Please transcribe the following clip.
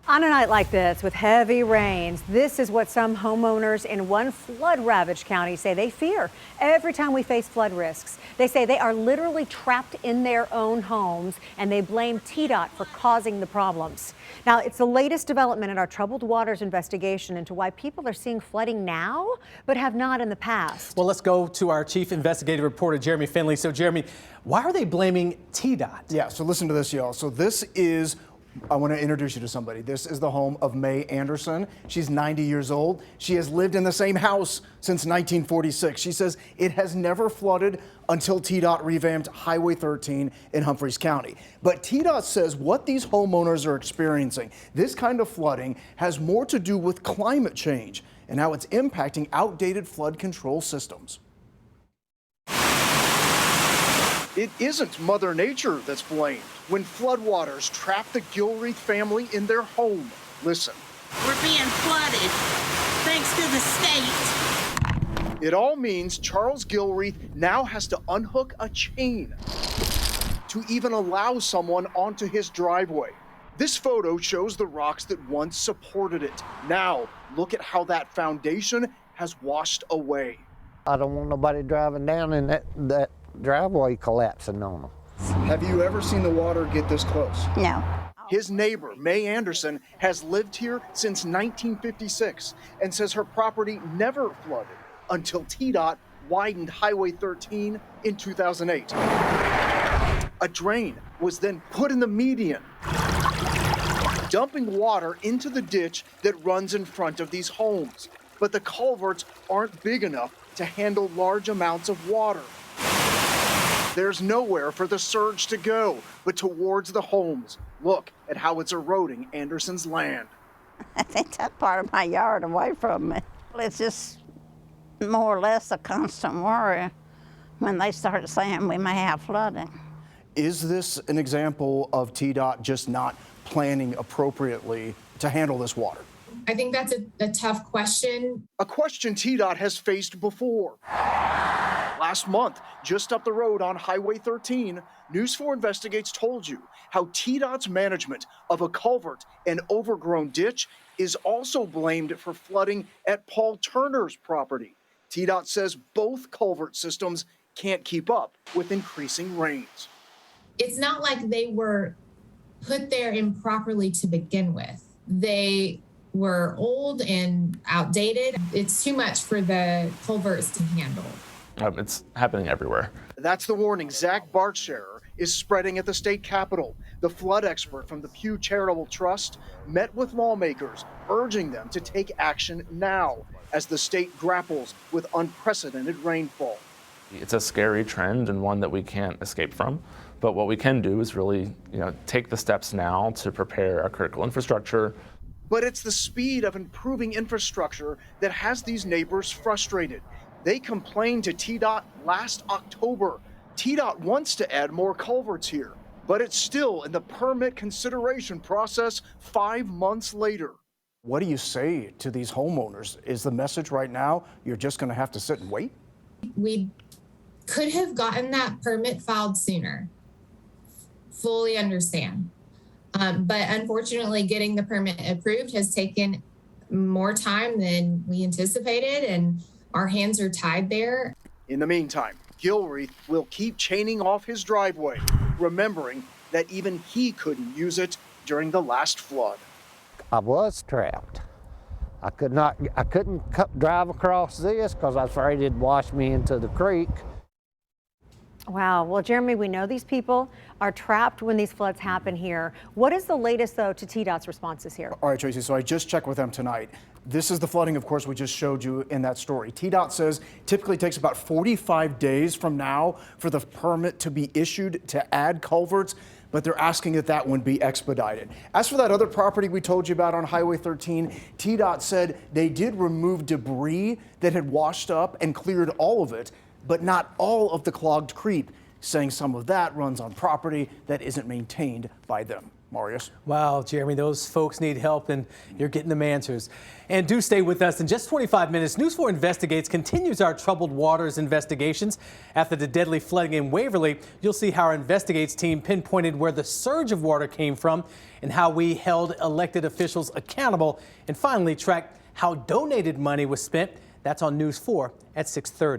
On a night like this with heavy rains, this is what some homeowners in one flood-ravaged county say they fear every time we face flood risks. They say they are literally trapped in their own homes and they blame TDOT for causing the problems. Now, it's the latest development in our troubled waters investigation into why people are seeing flooding now but have not in the past. Well, let's go to our chief investigative reporter, Jeremy Finley. So, Jeremy, why are they blaming TDOT? Yeah, so listen to this, y'all. So this is I want to introduce you to somebody. This is the home of May Anderson. She's 90 years old. She has lived in the same house since 1946. She says it has never flooded until TDOT revamped Highway 13 in Humphreys County. But TDOT says what these homeowners are experiencing, this kind of flooding, has more to do with climate change and how it's impacting outdated flood control systems. It isn't Mother Nature that's blamed when floodwaters trap the Gilreath family in their home. Listen. We're being flooded, thanks to the state. It all means Charles Gilreath now has to unhook a chain to even allow someone onto his driveway. This photo shows the rocks that once supported it. Now, look at how that foundation has washed away. I don't want nobody driving down in that driveway collapsing on them. Have you ever seen the water get this close? No. His neighbor, May Anderson, has lived here since 1956 and says her property never flooded until TDOT widened Highway 13 in 2008. A drain was then put in the median, dumping water into the ditch that runs in front of these homes. But the culverts aren't big enough to handle large amounts of water. There's nowhere for the surge to go but towards the homes. Look at how it's eroding Anderson's land. I think that part of my yard away from me. It's just more or less a constant worry when they start saying we may have flooding. Is this an example of TDOT just not planning appropriately to handle this water? I think that's a tough question. A question TDOT has faced before. Last month, just up the road on Highway 13, News 4 Investigates told you how TDOT's management of a culvert and overgrown ditch is also blamed for flooding at Paul Turner's property. TDOT says both culvert systems can't keep up with increasing rains. It's not like they were put there improperly to begin with. They were old and outdated. It's too much for the culverts to handle. It's happening everywhere. That's the warning Zach Bartscherer is spreading at the state capitol. The flood expert from the Pew Charitable Trust met with lawmakers, urging them to take action now as the state grapples with unprecedented rainfall. It's a scary trend and one that we can't escape from. But what we can do is really, take the steps now to prepare our critical infrastructure. But it's the speed of improving infrastructure that has these neighbors frustrated. They complained to TDOT last October. TDOT wants to add more culverts here, but it's still in the permit consideration process 5 months later. What do you say to these homeowners? Is the message right now you're just going to have to sit and wait? We could have gotten that permit filed sooner. Fully understand. But unfortunately, getting the permit approved has taken more time than we anticipated, and our hands are tied there. In the meantime, Gilreath will keep chaining off his driveway, remembering that even he couldn't use it during the last flood. I was trapped. I couldn't drive across this because I was afraid it'd wash me into the creek. Wow. Well, Jeremy, we know these people are trapped when these floods happen here. What is the latest, though, to TDOT's responses here? All right, Tracy, so I just checked with them tonight. This is the flooding, of course, we just showed you in that story. TDOT says typically takes about 45 days from now for the permit to be issued to add culverts, but they're asking that one be expedited. As for that other property we told you about on Highway 13, TDOT said they did remove debris that had washed up and cleared all of it, but not all of the clogged creek, saying some of that runs on property that isn't maintained by them. Marius. Wow, Jeremy, those folks need help, and you're getting them answers. And do stay with us. In just 25 minutes, News 4 Investigates continues our troubled waters investigations. After the deadly flooding in Waverly, you'll see how our Investigates team pinpointed where the surge of water came from and how we held elected officials accountable, and finally tracked how donated money was spent. That's on News 4 at 6:30.